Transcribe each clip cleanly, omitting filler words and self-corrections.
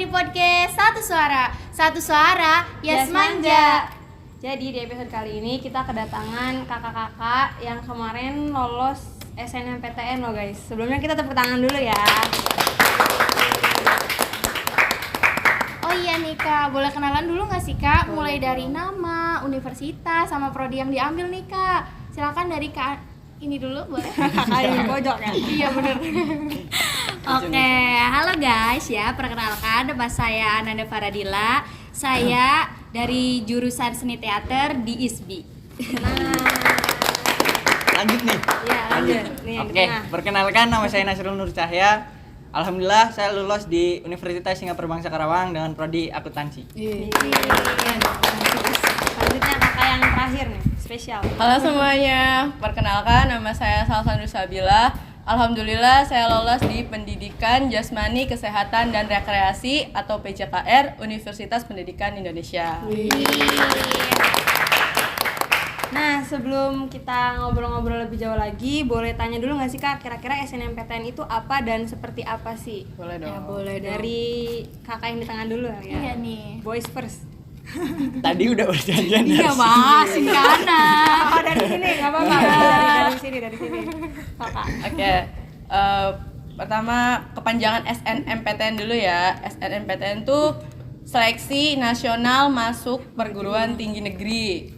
di podcast Satu Suara Yes Manja. Jadi di episode kali ini kita kedatangan kakak-kakak yang kemarin lolos SNMPTN loh guys. Sebelumnya kita tepuk tangan dulu ya. Oh iya nih Kak, boleh kenalan dulu nggak sih Kak? Mulai dari nama, universitas, sama prodi yang diambil nih Kak. Silakan dari Kak ini dulu boleh? Kakak di pojok ya? Iya bener. Oke, halo guys ya, perkenalkan nama saya Ananda Faradila. Saya dari jurusan seni teater di ISBI. Lanjut nih. Iya lanjut. Nih, yang Oke, tengah. perkenalkan nama saya Nasrul Nur Cahya. Alhamdulillah saya lulus di Universitas Singapura Bangsa Karawang dengan prodi akuntansi. Selanjutnya kakak yang terakhir nih, spesial. Halo semuanya, perkenalkan nama saya Salsa Nusabila. Alhamdulillah saya lolos di Pendidikan Jasmani Kesehatan dan Rekreasi atau PJKR Universitas Pendidikan Indonesia. Nah sebelum kita ngobrol-ngobrol lebih jauh lagi, boleh tanya dulu nggak sih Kak, kira-kira SNMPTN itu apa dan seperti apa sih? Boleh dong. Ya boleh dong. Dari kakak yang di tangan dulu ya. Iya nih. Boys first. Tadi udah berjanjian Iya dari mas, Sinkana. Oh dari sini nggak apa-apa. Dari sini. Kakak. Oke, pertama kepanjangan SNMPTN dulu ya. SNMPTN itu Seleksi Nasional Masuk Perguruan Tinggi Negeri.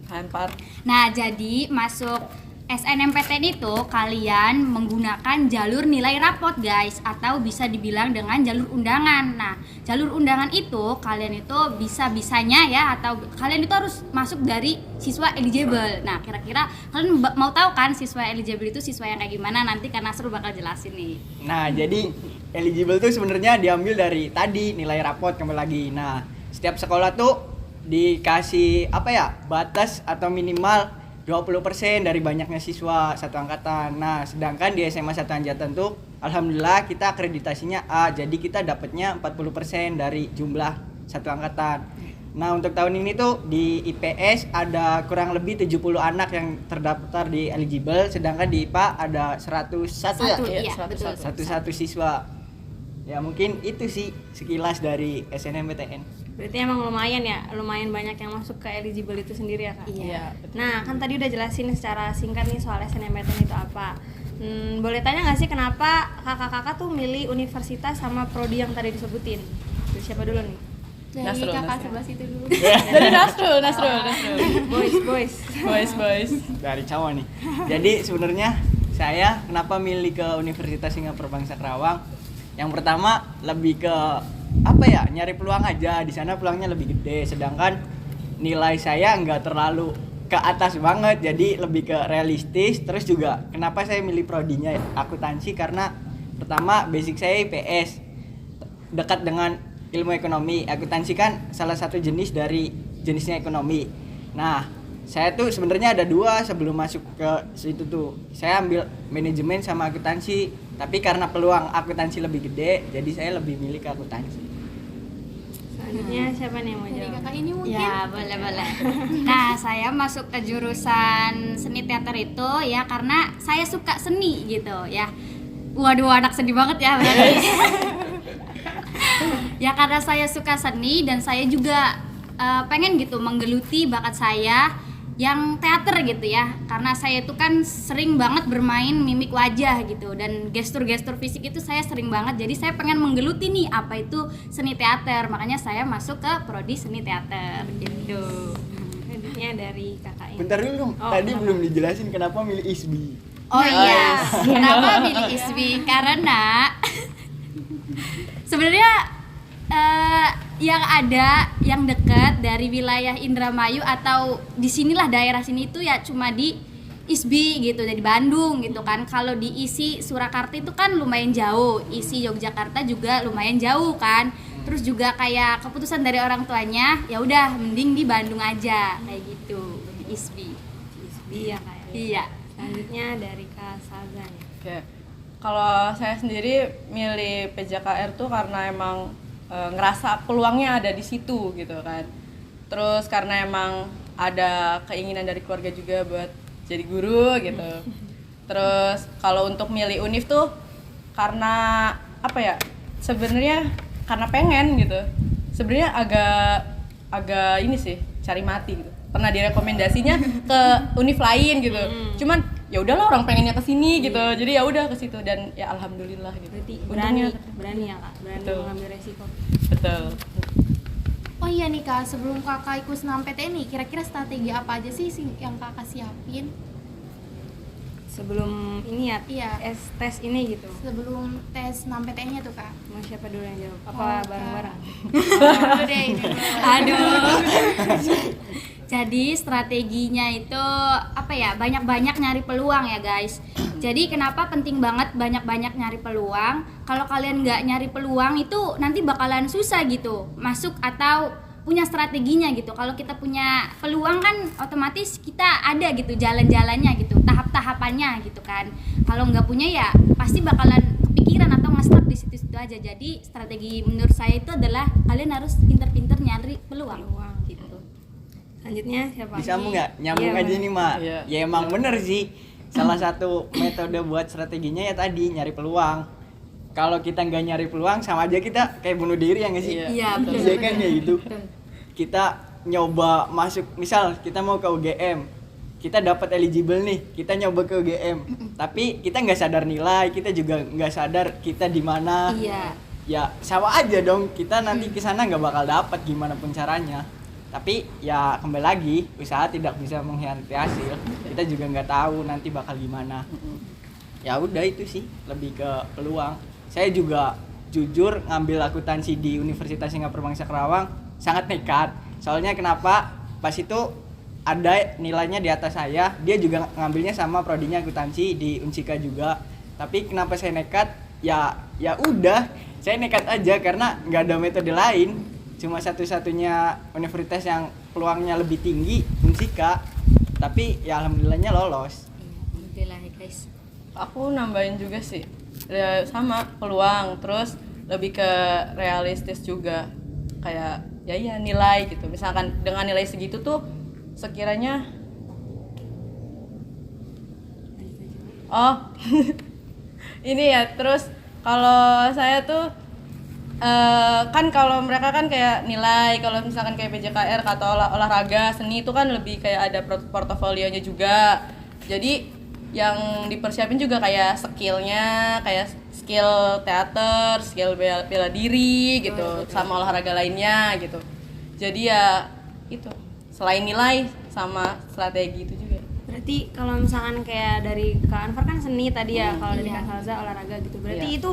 Anpar. Nah, jadi masuk SNMPTN itu kalian menggunakan jalur nilai rapot guys, atau bisa dibilang dengan jalur undangan. Nah, jalur undangan itu kalian itu bisa-bisanya ya, atau kalian itu harus masuk dari siswa eligible. Nah, kira-kira kalian mau tahu kan siswa eligible itu siswa yang kayak gimana? Nanti karena Nasrul bakal jelasin nih. Nah, jadi eligible tuh sebenarnya diambil dari tadi nilai rapot kembali lagi. Nah, setiap sekolah tuh dikasih batas atau minimal 20% dari banyaknya siswa satu angkatan. Nah, sedangkan di SMA 1 Anjatan tuh alhamdulillah kita akreditasinya A, jadi kita dapatnya 40% dari jumlah satu angkatan. Nah, untuk tahun ini tuh di IPS ada kurang lebih 70 anak yang terdaftar di eligible, sedangkan di IPA ada 101 Iya, betul. satu siswa. Ya mungkin itu sih sekilas dari SNMPTN. Berarti emang lumayan banyak yang masuk ke eligible itu sendiri ya Kak? Iya. Nah kan tadi udah jelasin secara singkat nih soal SNMPTN itu apa. Boleh tanya nggak sih kenapa kakak-kakak tuh milih universitas sama prodi yang tadi disebutin? Tuh, siapa dulu nih? Dari Nasrul, kakak Nasrul. sebelah situ dulu. Dari Nasrul. Boys. Dari cowok nih. Jadi sebenarnya saya kenapa milih ke Universitas Singapura Bangsa Karawang? Yang pertama lebih ke nyari peluang aja. Di sana peluangnya lebih gede, sedangkan nilai saya nggak terlalu ke atas banget, jadi lebih ke realistis. Terus juga kenapa saya milih prodinya akuntansi, karena pertama basic saya IPS, dekat dengan ilmu ekonomi. Akuntansi kan salah satu jenis dari jenisnya ekonomi. Nah, saya tuh sebenarnya ada dua sebelum masuk ke situ tuh. Saya ambil manajemen sama akuntansi, tapi karena peluang akuntansi lebih gede, jadi saya lebih milih ke akuntansi. Selanjutnya siapa nih yang mau Dari jawab? kakak ini mungkin. Iya. Ya, boleh. Nah, saya masuk ke jurusan seni teater itu ya karena saya suka seni gitu ya. Waduh, anak sedih banget ya berarti. Ya karena saya suka seni dan saya juga pengen gitu menggeluti bakat saya yang teater gitu ya, karena saya itu kan sering banget bermain mimik wajah gitu dan gestur-gestur fisik itu saya sering banget, jadi saya pengen menggeluti nih apa itu seni teater, makanya saya masuk ke prodi seni teater gitu. Selanjutnya dari kakak ini. Bentar dulu dong, Oh, tadi kenapa? belum dijelasin kenapa milih ISBI. Oh iya, kenapa pilih ISBI? Karena sebenarnya yang ada yang dekat dari wilayah Indramayu atau di sinilah daerah sini itu ya cuma di ISBI gitu, dari Bandung gitu kan. Kalau di isi Surakarta itu kan lumayan jauh, isi Yogyakarta juga lumayan jauh kan. Terus juga kayak keputusan dari orang tuanya, ya udah mending di Bandung aja kayak gitu, di ISBI. Iya Kak. Iya. Selanjutnya dari Kak Sazan. Oke. Kalau saya sendiri milih PJKR tuh karena emang ngerasa peluangnya ada di situ gitu kan. Terus karena emang ada keinginan dari keluarga juga buat jadi guru gitu. Terus kalau untuk milih univ tuh karena sebenarnya karena pengen gitu. Sebenarnya agak ini sih, cari mati gitu. Pernah direkomendasinya ke univ lain gitu. Cuman ya udahlah orang pengennya ke sini gitu. Jadi ya udah ke situ dan ya alhamdulillah gitu. Berarti Untungnya- berani ya Kak, berani Betul. mengambil resiko. Betul. Oh iya nih Kak, sebelum Kakak ikut SNMPTN nih, kira-kira strategi apa aja sih yang Kakak siapin Sebelum ini ya, Iya. tes ini gitu. sebelum tes SNMPTN-nya tuh Kak? Mau siapa dulu yang jawab? Apa Oh, Kak. bareng-bareng? Aduh deh, ini dulu. Aduh. Jadi strateginya itu apa ya? Banyak-banyak nyari peluang ya guys. Jadi kenapa penting banget banyak-banyak nyari peluang? Kalau kalian nggak nyari peluang itu nanti bakalan susah gitu masuk atau punya strateginya gitu. Kalau kita punya peluang kan otomatis kita ada gitu jalan-jalannya gitu, tahap-tahapannya gitu kan. Kalau nggak punya ya pasti bakalan kepikiran atau nge-stuck di situ-situ aja. Jadi strategi menurut saya itu adalah kalian harus pinter-pinter nyari peluang gitu. Selanjutnya siapa? Disambung nggak? Nyambung Iya, aja nih Mak. Iya. Ya emang bener sih. Salah satu metode buat strateginya ya tadi nyari peluang. Kalau kita nggak nyari peluang sama aja kita kayak bunuh diri ya nggak sih? Iya. Iya, betul. Iya kan ya gitu. Betul. Kita nyoba masuk, misal kita mau ke UGM, kita dapat eligible nih, kita nyoba ke UGM, tapi kita nggak sadar nilai, kita juga nggak sadar kita di mana. Iya. Ya sama aja dong, kita nanti ke sana nggak bakal dapat gimana pun caranya. Tapi ya kembali lagi, usaha tidak bisa mengkhianati hasil. Kita juga nggak tahu nanti bakal gimana. Ya udah itu sih, lebih ke peluang. Saya juga jujur ngambil akuntansi di Universitas Singapura Bangsa Kerawang sangat nekat. Soalnya kenapa? Pas itu ada nilainya di atas saya, dia juga ngambilnya sama prodinya akuntansi di Unsika juga. Tapi kenapa saya nekat? Ya udah, saya nekat aja karena nggak ada metode lain. Cuma satu-satunya universitas yang peluangnya lebih tinggi Unsika. Tapi ya alhamdulillahnya lolos. Alhamdulillah ya guys. Aku nambahin juga sih, ya, sama peluang, terus lebih ke realistis juga, kayak ya nilai gitu. Misalkan dengan nilai segitu tuh sekiranya ini ya. Terus kalau saya tuh kan kalau mereka kan kayak nilai, kalau misalkan kayak PJKR atau olahraga seni itu kan lebih kayak ada portofolionya juga. Jadi yang dipersiapin juga kayak skillnya, kayak skill teater, skill bela diri gitu, sama olahraga lainnya gitu. Jadi ya itu selain nilai sama strategi itu juga. Berarti kalau misalkan kayak dari Kak Anfar kan seni tadi ya, kalau dari Iya. Kak Salza olahraga gitu. Berarti Iya. itu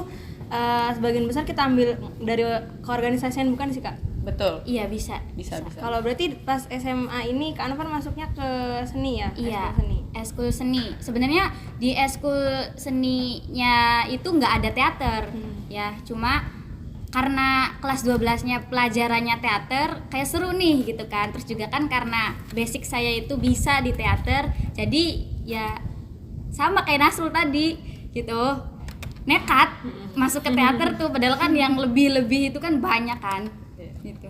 sebagian besar kita ambil dari keorganisasian bukan sih Kak? Betul. Iya bisa. Bisa. Kalau berarti pas SMA ini Kak Anfar masuknya ke seni ya? Iya, Ekskul seni. eskul seni. Sebenarnya di eskul seninya itu nggak ada teater, ya. Cuma karena kelas 12-nya pelajarannya teater, kayak seru nih gitu kan. Terus juga kan karena basic saya itu bisa di teater, jadi ya sama kayak Nasrul tadi gitu. Nekat masuk ke teater tuh, padahal kan yang lebih-lebih itu kan banyak kan. Gitu.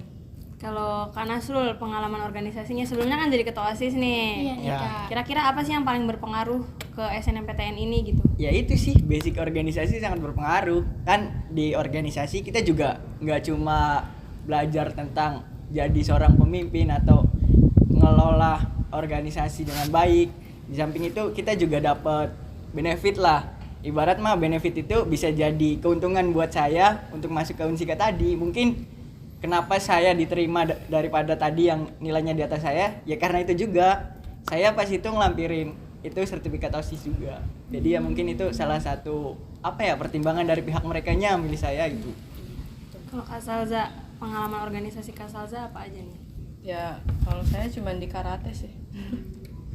Kalau Kak Nasrul pengalaman organisasinya sebelumnya kan jadi ketua OSIS nih. Iya, Ya. Kak. Kira-kira apa sih yang paling berpengaruh ke SNMPTN ini gitu? Ya itu sih, basic organisasi sangat berpengaruh. Kan di organisasi kita juga nggak cuma belajar tentang jadi seorang pemimpin atau ngelola organisasi dengan baik. Di samping itu kita juga dapat benefit lah. Ibarat mah benefit itu bisa jadi keuntungan buat saya untuk masuk ke Unsika tadi. Mungkin kenapa saya diterima daripada tadi yang nilainya di atas saya, ya karena itu juga. Saya pas itu ngelampirin itu sertifikat OSIS juga. Jadi ya mungkin itu salah satu pertimbangan dari pihak merekanya milih saya gitu. Kalau Kak Salza, pengalaman organisasi Kak Salza apa aja nih? Ya kalau saya cuma di karate sih.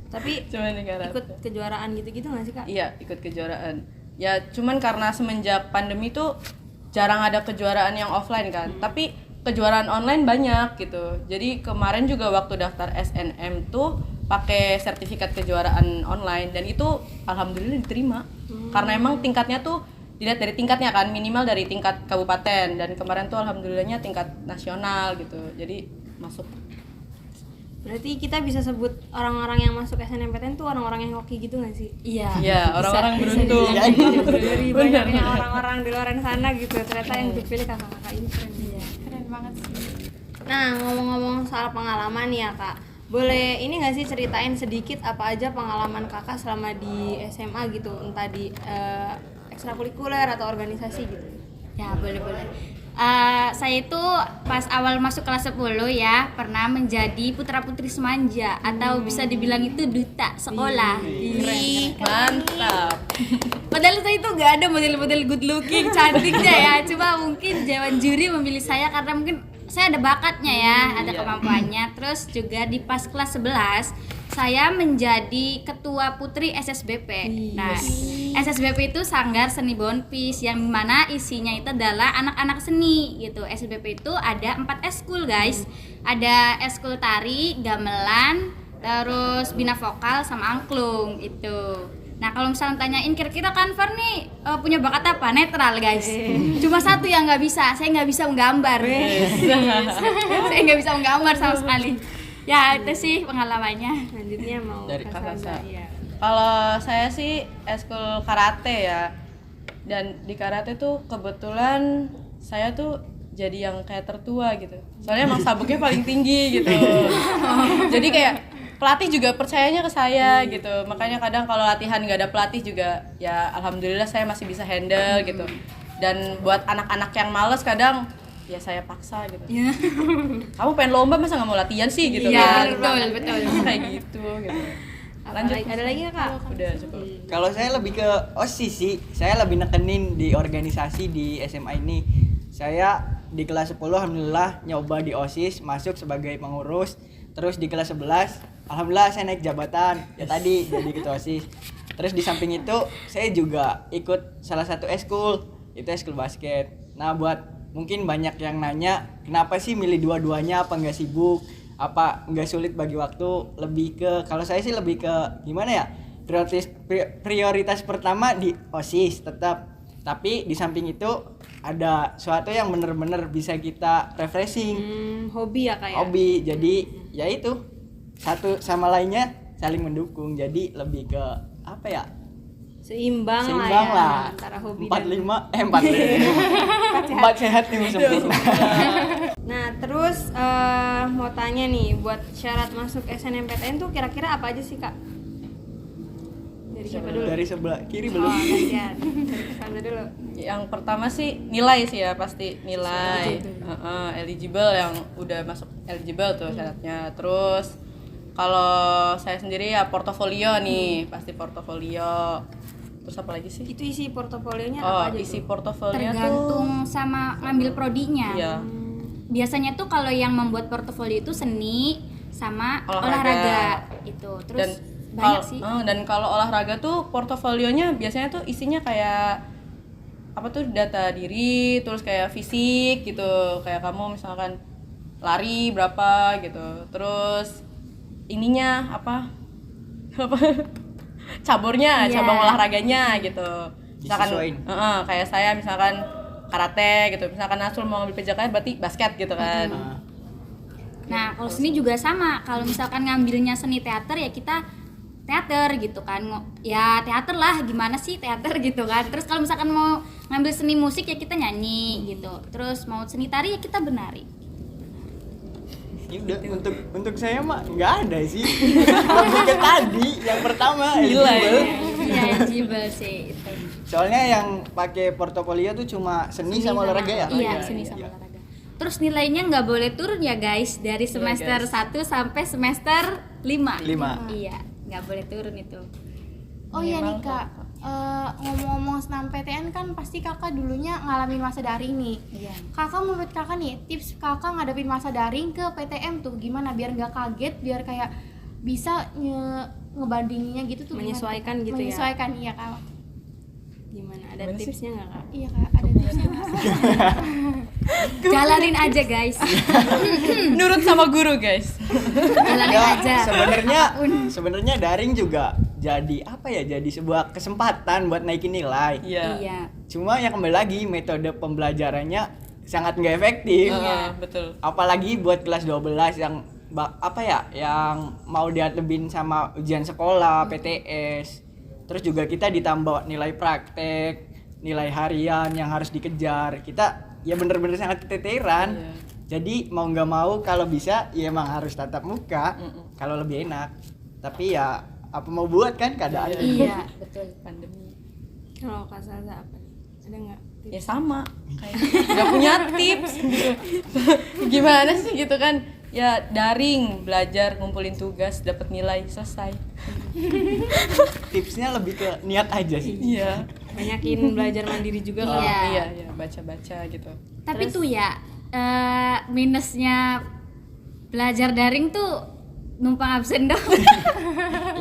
Tapi Cuma di karate. ikut kejuaraan gitu-gitu nggak sih Kak? Iya, ikut kejuaraan. Ya cuman karena semenjak pandemi tuh jarang ada kejuaraan yang offline kan. Tapi kejuaraan online banyak gitu. Jadi kemarin juga waktu daftar SNM tuh pakai sertifikat kejuaraan online dan itu alhamdulillah diterima. Karena emang tingkatnya tuh dilihat dari tingkatnya kan, minimal dari tingkat kabupaten, dan kemarin tuh alhamdulillahnya tingkat nasional gitu. Jadi masuk. Berarti kita bisa sebut orang-orang yang masuk SNMPTN tuh orang-orang yang hoki gitu nggak sih? Iya. Iya, orang-orang beruntung. Dari banyaknya orang-orang di luar sana gitu, ternyata yang dipilih kakak-kakak ini keren. banget sih. Nah, ngomong-ngomong soal pengalaman ya Kak, boleh ini nggak sih ceritain sedikit apa aja pengalaman Kakak selama di SMA gitu, entah di ekstrakurikuler atau organisasi gitu? Ya, boleh. Saya itu pas awal masuk kelas 10 ya pernah menjadi putra-putri semanja atau bisa dibilang itu duta sekolah. Mantap. Padahal saya itu nggak ada model-model good looking, cantiknya ya. Cuma mungkin dewan juri memilih saya karena mungkin saya ada bakatnya ya, ada kemampuannya. Terus juga di pas kelas 11 saya menjadi ketua putri SSBP. Nah, SSBP itu Sanggar Seni Bonpis yang mana isinya itu adalah anak-anak seni gitu. SSBP itu ada 4 eskul guys. Ada eskul tari, gamelan, terus bina vokal sama angklung itu. Nah, kalau misalnya tanyain kira-kira Kanvar nih punya bakat apa? Netral guys. Cuma satu yang nggak bisa, saya nggak bisa menggambar. Saya nggak bisa menggambar sama sekali. Ya itu sih pengalamannya. Selanjutnya mau Dari Kak Kak Saza. Saza. Iya. Kalau saya sih eskul karate ya. Dan di karate tuh kebetulan saya tuh jadi yang kayak tertua gitu. Soalnya emang sabuknya paling tinggi gitu. Jadi kayak pelatih juga percayanya ke saya gitu. Makanya kadang kalau latihan nggak ada pelatih juga ya alhamdulillah saya masih bisa handle gitu. Dan buat anak-anak yang males kadang ya saya paksa gitu. Kamu pengen lomba masa nggak mau latihan sih gitu Iya, kan. betul. Kayak gitu gitu. Lanjut. Ada lagi nggak Kak? Udah cukup. Kalau saya lebih ke OSIS sih, saya lebih nekenin di organisasi di SMA ini. Saya di kelas 10 alhamdulillah nyoba di OSIS, masuk sebagai pengurus. Terus di kelas 11 alhamdulillah saya naik jabatan, ya tadi jadi ketua OSIS. Terus di samping itu saya juga ikut salah satu eskul, itu eskul basket. Nah, buat mungkin banyak yang nanya, kenapa sih milih dua-duanya, apa nggak sibuk? Apa nggak sulit bagi waktu? Lebih ke, kalau saya sih lebih ke gimana ya, prioritas pertama di OSIS tetap, tapi di samping itu ada suatu yang bener-bener bisa kita refreshing, Hobi ya Kak ya? hobi. Jadi ya itu satu sama lainnya saling mendukung, jadi lebih ke apa ya, Seimbang seimbang ya, lah. antara hobi 45 empat sehat nih sempurna. Nah, terus mau tanya nih, buat syarat masuk SNMPTN tuh kira-kira apa aja sih Kak? Dari siapa dulu? Dari sebelah kiri Oh, belum. kasihan. Dari Kak dulu. Yang pertama sih nilai sih ya, pasti nilai. Eligible, yang udah masuk eligible tuh syaratnya. Terus kalau saya sendiri ya portofolio nih, pasti portofolio. Terus apa lagi sih? Itu isi portofolionya Oh, apa aja isi tuh? portofolionya Tergantung sama ngambil prodinya. Iya. Biasanya tuh kalau yang membuat portofolio itu seni sama Olahraga. olahraga itu. Terus banyak sih. Dan kalau olahraga tuh portofolionya biasanya tuh isinya kayak apa tuh, data diri, terus kayak fisik gitu, kayak kamu misalkan lari berapa gitu, terus ininya apa cabornya, Iya. cabang olahraganya gitu. Misalkan Disesuaiin. kayak saya misalkan karate gitu, misalkan Nasul mau ngambil PJKR berarti basket gitu kan. Nah, kalau seni juga sama. Kalau misalkan ngambilnya seni teater ya kita teater gitu kan. Ya teater lah, gimana sih teater gitu kan. Terus kalau misalkan mau ngambil seni musik ya kita nyanyi gitu. Terus mau seni tari ya kita benari. Ya udah, untuk saya mah nggak ada sih. Lebih ke tadi yang pertama eligible. Iya, eligible sih itu. Soalnya yang pakai portofolio tuh cuma seni sama olahraga ya. Iya, seni sama olahraga. Terus nilainya nggak boleh turun ya guys, dari semester 1 sampai semester 5. 5. Iya, nggak boleh turun itu. Oh iya nih Kak, ngomong-ngomong SNMPTN kan pasti kakak dulunya ngalamin masa daring nih. Iya. Kakak, menurut kakak nih, tips kakak ngadepin masa daring ke PTM tuh gimana biar nggak kaget, biar kayak bisa ngebandinginnya gitu tuh gimana? Menyesuaikan gitu ya? Menyesuaikan, iya Kak. Gimana? Ada tipsnya nggak Kak? Iya Kak, ada tipsnya Kak. Jalanin aja guys. Nurut sama guru guys. Jalanin Ya, aja. sebenarnya daring juga jadi apa ya? Jadi sebuah kesempatan buat naikin nilai. Iya. Iya. Cuma yang kembali lagi metode pembelajarannya sangat nggak efektif. Betul. Apalagi buat kelas 12 yang apa ya, yang mau diatlebin sama ujian sekolah, PTS. Terus juga kita ditambah nilai praktek, nilai harian yang harus dikejar. Kita ya bener-bener sangat keteteran. Iya. Jadi mau nggak mau kalau bisa ya emang harus tatap muka kalau lebih enak. Tapi ya apa mau buat kan keadaan. Iya, betul. Pandemi. Kalau Kak Salsa apa nih? Ada nggak tips? Ya sama kayak nggak punya tips gitu. Gimana sih gitu kan, ya daring, belajar, ngumpulin tugas, dapat nilai, selesai. Tipsnya lebih ke niat aja sih. Iya. Banyakin belajar mandiri juga kan? Iya. Iya, baca-baca gitu. Tapi tuh ya minusnya belajar daring tuh numpang absen dong.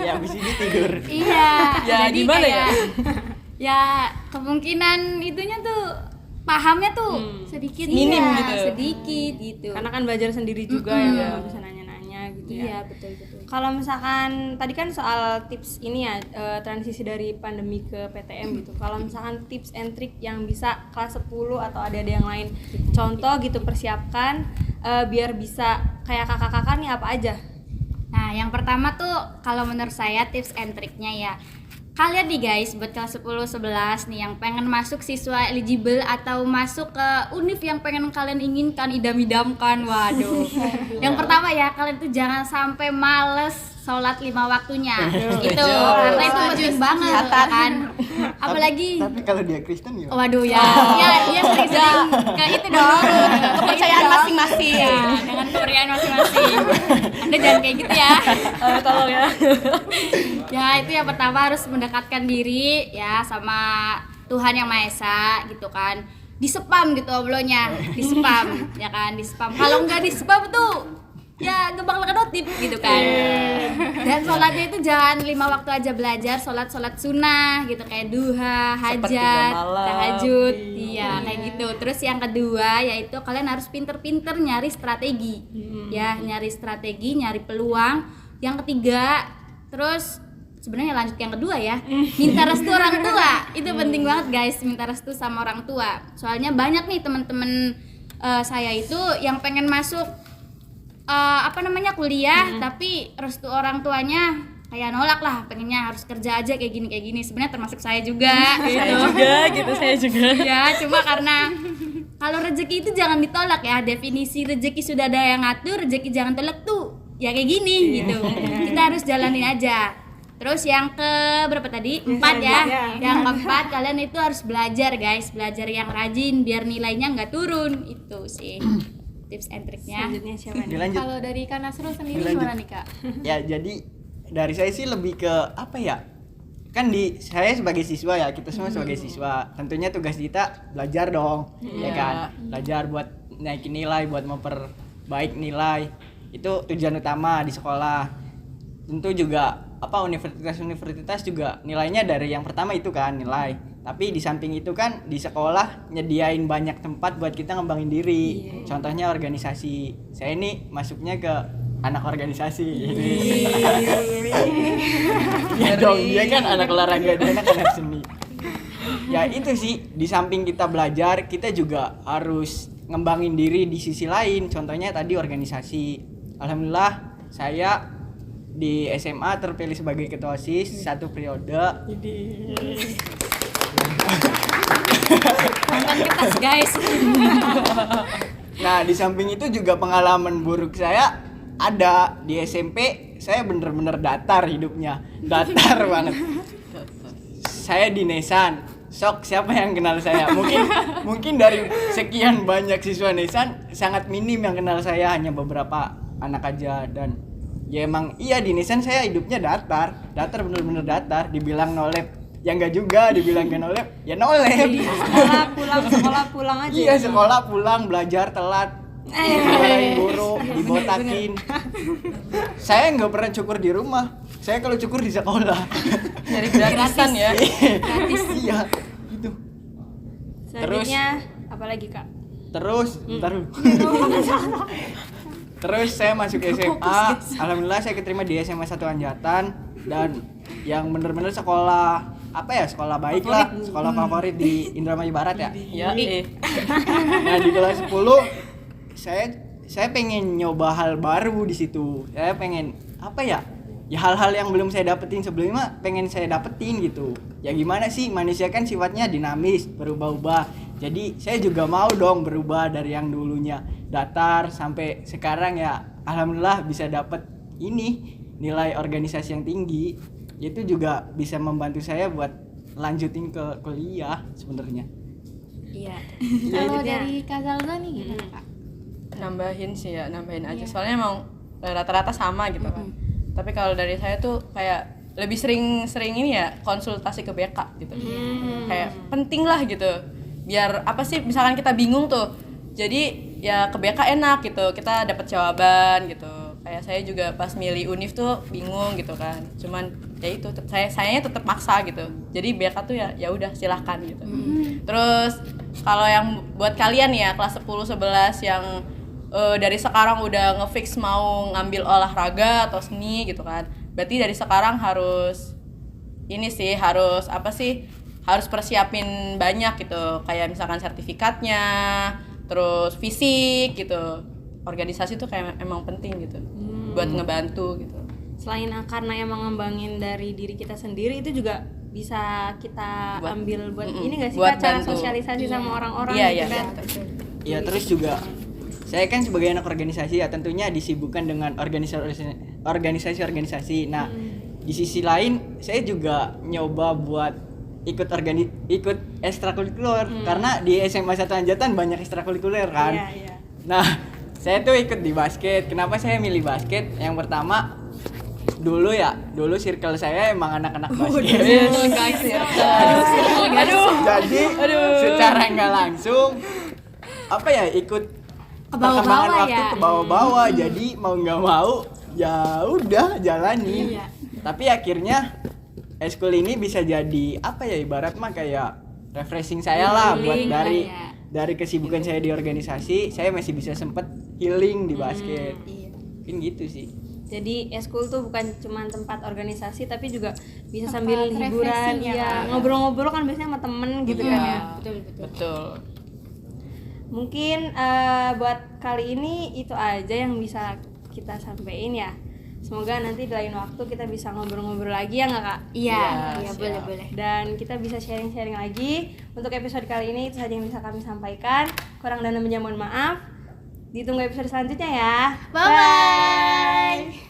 Ya habis ini tidur. Iya. Ya, jadi gimana ya? kayak, ya kemungkinan itunya tuh pahamnya tuh sedikit, Minim iya, gitu. sedikit gitu. Karena kan belajar sendiri juga ya, nggak bisa nanya-nanya gitu ya. Iya, betul betul. Kalau misalkan tadi kan soal tips ini ya, transisi dari pandemi ke PTM gitu. Kalau misalkan tips and trick yang bisa kelas 10 atau ada yang lain contoh gitu persiapkan biar bisa kayak kakak-kakak nih apa aja? Nah, yang pertama tuh kalau menurut saya tips and triknya ya, kalian nih guys buat kelas 10 11 nih yang pengen masuk siswa eligible atau masuk ke univ yang pengen kalian inginkan, idam-idamkan. Waduh. Yang pertama ya, kalian tuh jangan sampai males sholat 5 waktunya. Itu karena itu penting banget ya kan. Apalagi Tapi kalau dia Kristen gimana? waduh ya. Ya, dia sering-sering ke itu dong. Kepercayaan masing-masing. Ya, dengan kepercayaan masing-masing. Anda jangan kayak gitu ya. Tolong ya. Ya itu yang pertama, harus mendekatkan diri ya sama Tuhan Yang Maha Esa gitu kan. Di spam gitu obrolannya, di spam ya kan, di spam. Kalau nggak di spam tuh ya gampang notif gitu kan. Dan sholatnya itu jangan 5 waktu aja belajar, sholat sunnah gitu kayak duha, hajat, malam. tahajud, iya kayak gitu. Terus yang kedua yaitu kalian harus pinter-pinter nyari strategi, ya nyari strategi, nyari peluang. Yang ketiga, terus sebenarnya lanjut yang kedua ya, minta restu orang tua. Itu penting banget guys, minta restu sama orang tua. Soalnya banyak nih teman-teman saya itu yang pengen masuk kuliah, tapi restu orang tuanya kayak nolak lah, pengennya harus kerja aja kayak gini. Sebenarnya termasuk saya juga gitu. Saya juga. Ya cuma karena kalau rezeki itu jangan ditolak ya, definisi rezeki sudah ada yang ngatur, rezeki jangan tolak tuh ya kayak gini gitu. Kita harus jalanin aja. Terus yang ke berapa tadi? 4 ya. Yang keempat, kalian itu harus belajar guys, belajar yang rajin biar nilainya nggak turun. Itu sih tips and triknya. Selanjutnya siapa nih? Dilanjut. Kalau dari Kak Nasrul sendiri Dilanjut. gimana nih Kak? Ya jadi dari saya sih lebih ke apa ya? Kan saya sebagai siswa ya, kita semua sebagai siswa. Tentunya tugas kita belajar dong, ya kan? Belajar buat naikin nilai, buat memperbaik nilai. Itu tujuan utama di sekolah. Tentu juga universitas juga nilainya dari yang pertama itu kan nilai. Tapi di samping itu kan di sekolah nyediain banyak tempat buat kita ngembangin diri. Contohnya organisasi. Saya ini masuknya ke anak organisasi. Ya dong, dia kan anak olahraga, dia kan anak seni. Ya itu sih, di samping kita belajar, kita juga harus ngembangin diri di sisi lain. Contohnya tadi organisasi. Alhamdulillah saya di SMA terpilih sebagai ketua OSIS 1 periode. Nonton kertas guys. Nah, di samping itu juga pengalaman buruk saya ada di SMP. Saya bener-bener datar hidupnya, datar banget. Saya di Nesan. Sok, siapa yang kenal saya? Mungkin dari sekian banyak siswa Nesan sangat minim yang kenal saya, hanya beberapa anak aja. Dan ya emang iya, di Nesan saya hidupnya datar bener-bener datar. Dibilang nolep ya enggak juga, dibilang gak nolep ya nolep. Sekolah pulang aja. Iya, sekolah pulang, belajar telat, dimarahin guru, dibotakin. Saya nggak pernah cukur di rumah, saya kalau cukur di sekolah. Nyari gratisan ya. Gratis. Iya, gitu. Selanjutnya apa lagi Kak? Terus Terus saya masuk SMA. Alhamdulillah saya keterima di SMA 1 Anjatan, dan yang bener-bener sekolah sekolah baik lah, sekolah favorit di Indramayu Barat ya. Ya, Nah, di kelas 10 saya pengen nyoba hal baru di situ. Saya pengen ya hal-hal yang belum saya dapetin sebelumnya pengen saya dapetin gitu. Ya gimana sih, manusia kan sifatnya dinamis, berubah-ubah. Jadi saya juga mau dong berubah dari yang dulunya datar sampai sekarang ya alhamdulillah bisa dapat ini nilai organisasi yang tinggi. Itu juga bisa membantu saya buat lanjutin ke kuliah sebenarnya. Iya. Kalau Selanjutnya. dari Kak Zalza nih gimana Kak? Nambahin sih ya, nambahin aja. Soalnya emang rata-rata sama gitu kan. Tapi kalau dari saya tuh kayak lebih sering ini ya konsultasi ke BK gitu. Kayak penting lah gitu. Biar apa sih misalkan kita bingung tuh. Jadi ya ke BK enak gitu. Kita dapat jawaban gitu. Kayak saya juga pas milih univ tuh bingung gitu kan. Cuman ya itu sayanya tetap maksa gitu. Jadi BK tuh ya udah silahkan gitu. Terus kalau yang buat kalian ya kelas 10 11 yang dari sekarang udah ngefix mau ngambil olahraga atau seni gitu kan. Berarti dari sekarang harus ini sih harus apa sih? Harus persiapin banyak gitu. Kayak misalkan sertifikatnya, terus fisik gitu. Organisasi tuh kayak emang penting gitu. Buat ngebantu gitu. Selain karena emang ngembangin dari diri kita sendiri, itu juga bisa kita ambil buat ini nggak sih buat Kak, cara bantu. sosialisasi sama orang-orang Iya, gitu iya. kan. Ya terus juga saya kan sebagai anak organisasi ya tentunya disibukkan dengan organisasi. Nah, di sisi lain saya juga nyoba buat ikut ekstrakurikuler karena di SMA 1 Anjatan banyak ekstrakurikuler kan. Iya, iya. Nah, saya tuh ikut di basket. Kenapa saya milih basket? Yang pertama dulu circle saya emang anak-anak basket. Jadi secara nggak langsung apa ya ikut Ke bawah-bawah perkembangan waktu ya. ke bawah-bawah. Jadi mau nggak mau ya udah jalani. Iya. Tapi akhirnya eskul ini bisa jadi apa ya ibarat mah kayak refreshing saya lah buat Healing dari lah ya. dari kesibukan saya di organisasi, saya masih bisa sempet healing di basket. Iya. Mungkin gitu sih. Jadi eskul tuh bukan cuma tempat organisasi tapi juga bisa Tempat sambil hiburan refreshing ya, ya, Kak. ngobrol-ngobrol kan biasanya sama temen gitu kan ya. Betul. Mungkin buat kali ini itu aja yang bisa kita sampaikan ya. Semoga nanti di lain waktu kita bisa ngobrol-ngobrol lagi ya nggak Kak? Iya, Iya, boleh. Dan kita bisa sharing-sharing lagi. Untuk episode kali ini itu saja yang bisa kami sampaikan. Kurang dan lebihnya mohon maaf. Ditunggu episode selanjutnya ya. Bye bye.